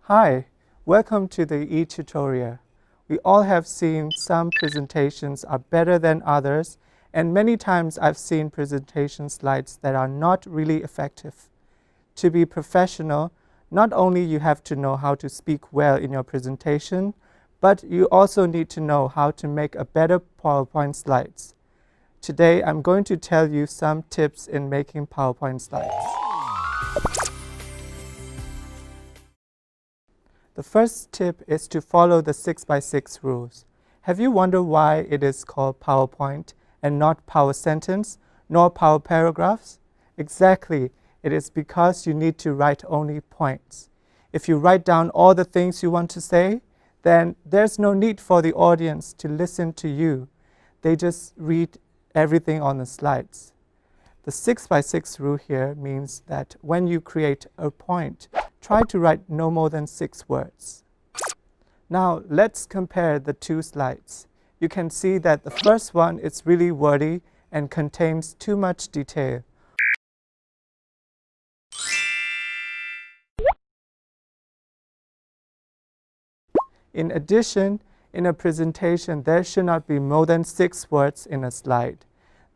Hi, welcome to the e-tutorial. We all have seen some presentations are better than others, and many times I've seen presentation slides that are not really effective. To be professional, not only you have to know how to speak well in your presentation, but you also need to know how to make a better PowerPoint slides. Today, I'm going to tell you some tips in making PowerPoint slides. The first tip is to follow the 6x6 rules. Have you wondered why it is called PowerPoint and not Power Sentence nor Power Paragraphs? Exactly, it is because you need to write only points. If you write down all the things you want to say, then there's no need for the audience to listen to you. They just read everything on the slides. The 6x6 rule here means that when you create a point, try to write no more than 6 words. Now, let's compare the two slides. You can see that the first one is really wordy and contains too much detail. In addition, in a presentation, there should not be more than 6 words in a slide.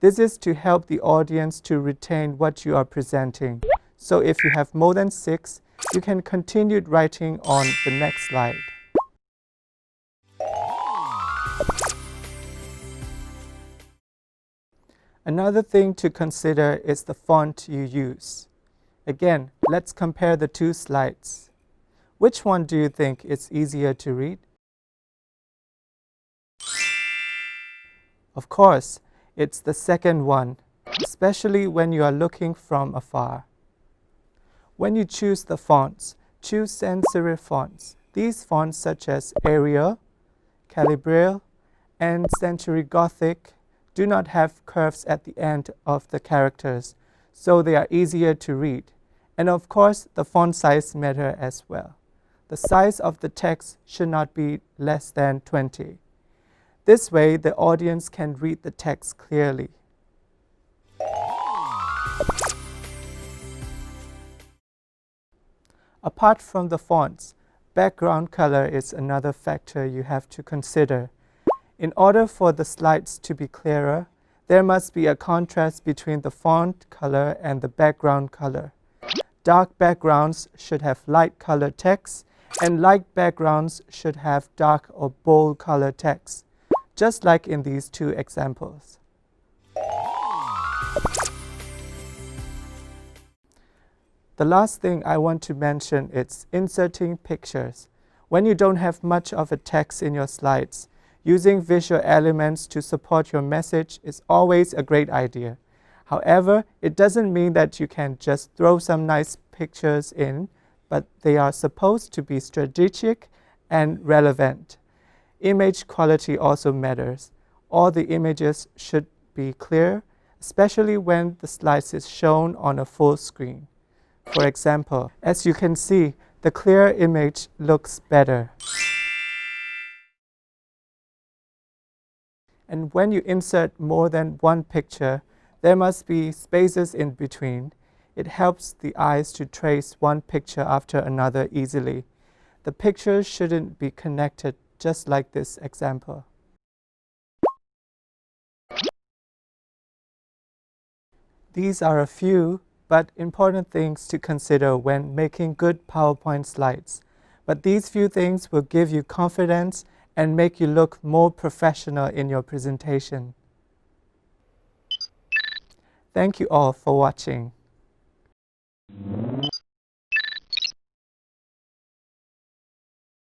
This is to help the audience to retain what you are presenting. So if you have more than 6, you can continue writing on the next slide. Another thing to consider is the font you use. Again, let's compare the two slides. Which one do you think is easier to read? Of course, it's the second one, especially when you are looking from afar. When you choose the fonts, choose sans serif fonts. These fonts such as Arial, Calibri, and Century Gothic do not have curves at the end of the characters, so they are easier to read. And of course, the font size matters as well. The size of the text should not be less than 20. This way, the audience can read the text clearly. Apart from the fonts, background color is another factor you have to consider. In order for the slides to be clearer, there must be a contrast between the font color and the background color. Dark backgrounds should have light colored text, and light backgrounds should have dark or bold colored text, just like in these two examples. The last thing I want to mention is inserting pictures. When you don't have much of a text in your slides, using visual elements to support your message is always a great idea. However, it doesn't mean that you can just throw some nice pictures in, but they are supposed to be strategic and relevant. Image quality also matters. All the images should be clear, especially when the slides is shown on a full screen. For example, as you can see, the clear image looks better. And when you insert more than one picture, there must be spaces in between. It helps the eyes to trace one picture after another easily. The pictures shouldn't be connected, just like this example. These are a few but important things to consider when making good PowerPoint slides. But these few things will give you confidence and make you look more professional in your presentation. Thank you all for watching.